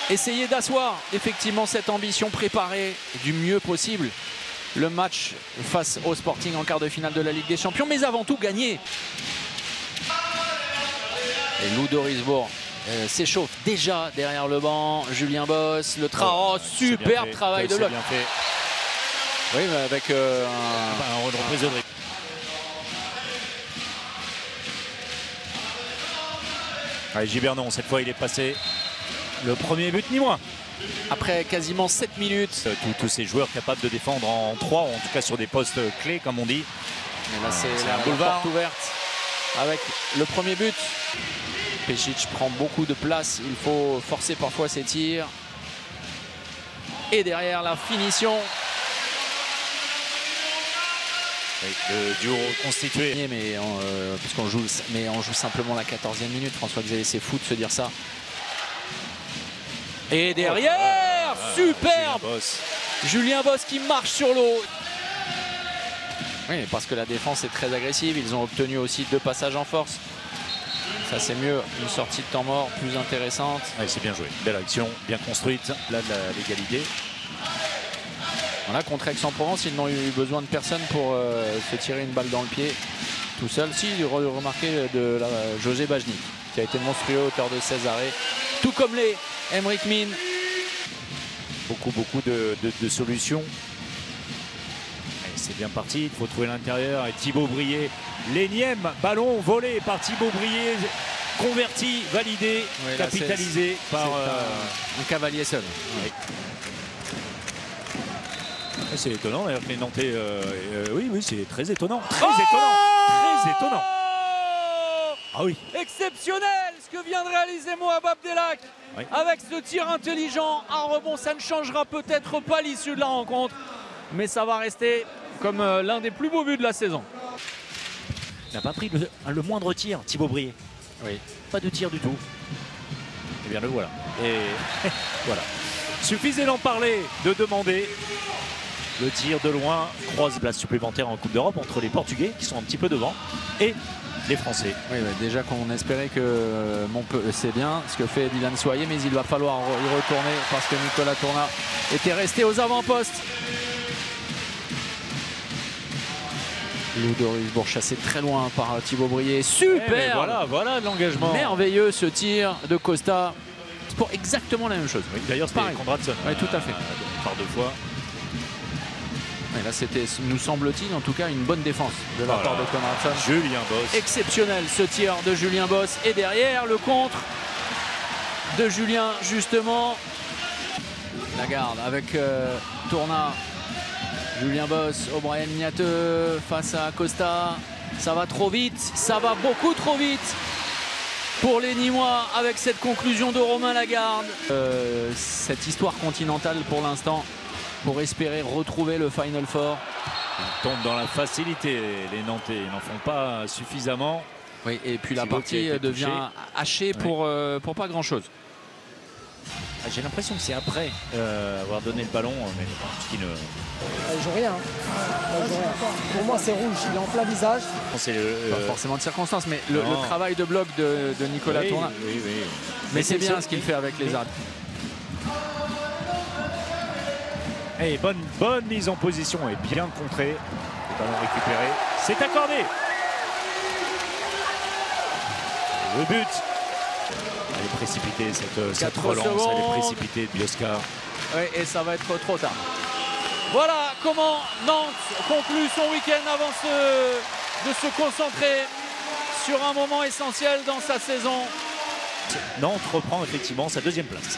essayer d'asseoir effectivement cette ambition, préparée du mieux possible le match face au Sporting en quart de finale de la Ligue des Champions, mais avant tout gagner. Et Lou Dorisbourg s'échauffe déjà derrière le banc. Julien Boss, superbe travail de Locke. Oui, mais avec une reprise de dribble. Allez, Gibernon, cette fois il est passé. Le premier but ni moins. Après quasiment 7 minutes. Tous ces joueurs capables de défendre en 3, en tout cas sur des postes clés comme on dit. Et là c'est la porte ouverte avec le premier but. Pešić prend beaucoup de place, il faut forcer parfois ses tirs. Et derrière la finition. Oui, le duo constitué. Mais puisqu'on joue, on joue simplement la 14e minute. François-Xavier, c'est fou de se dire ça. Et derrière, superbe Julien Boss qui marche sur l'eau. Oui, parce que la défense est très agressive. Ils ont obtenu aussi 2 passages en force. Ça c'est mieux, une sortie de temps mort plus intéressante. Oui, c'est bien joué, belle action, bien construite. Là de l'égalité. Voilà, contre Aix-en-Provence, ils n'ont eu besoin de personne pour se tirer une balle dans le pied tout seul. Si, remarqué de José Bajnik, qui a été monstrueux, auteur de 16 arrêts. Tout comme les Emric Min. Beaucoup de solutions. C'est bien parti, il faut trouver l'intérieur. Et Thibaut Brier, l'énième ballon volé par Thibaut Brier, converti, validé, oui, capitalisé par un cavalier seul. Oui. C'est étonnant d'ailleurs que les Nantais. Oui, c'est très étonnant. Très étonnant. Ah oui. Exceptionnel ce que vient de réaliser Moab Abdelhak. Oui. Avec ce tir intelligent, un rebond, ça ne changera peut-être pas l'issue de la rencontre, mais ça va rester comme l'un des plus beaux buts de la saison. Il n'a pas pris le moindre tir, Thibaut Brier. Oui. Pas de tir du tout. Eh bien le voilà. Et voilà. Suffisait d'en parler, de demander. Le tir de loin croise place supplémentaire en Coupe d'Europe entre les Portugais qui sont un petit peu devant et les Français. Oui, bah déjà qu'on espérait que c'est bien ce que fait Dylan Soyer, mais il va falloir y retourner parce que Nicolas Tourna était resté aux avant-postes. Lou Dorisbourg chassé très loin par Thibaut Brier. Super. Voilà l'engagement. Merveilleux ce tir de Costa. C'est pour exactement la même chose. Oui, d'ailleurs c'était Konradson. Oui, tout à fait. Par 2 fois. Et là c'était, nous semble-t-il, en tout cas une bonne défense de la part de Konradson. Julien Boss. Exceptionnel ce tir de Julien Boss. Et derrière le contre de Julien justement. Lagarde avec Tourna. Julien Boss, O'Brien Niateux face à Costa. Ça va trop vite, ça va beaucoup trop vite pour les Nîmois avec cette conclusion de Romain Lagarde. Cette histoire continentale pour l'instant, pour espérer retrouver le Final Four. Ils tombent dans la facilité, les Nantais, ils n'en font pas suffisamment. Oui, et puis la partie devient hachée pour pas grand-chose. J'ai l'impression que c'est après avoir donné le ballon, mais qui ne... Il joue rien. Pour moi, c'est rouge. Il est en plein visage. C'est pas forcément de circonstance, mais le travail de bloc de Nicolas Tourna. Oui. Mais c'est bien ce qu'il fait avec les armes. Et bonne mise en position et bien contrée. Le ballon récupéré. C'est accordé. Le but. Elle est précipitée cette relance, elle est précipitée de Biosca. Oui, et ça va être trop tard. Voilà comment Nantes conclut son week-end avant de se concentrer sur un moment essentiel dans sa saison. Nantes reprend effectivement sa 2e place.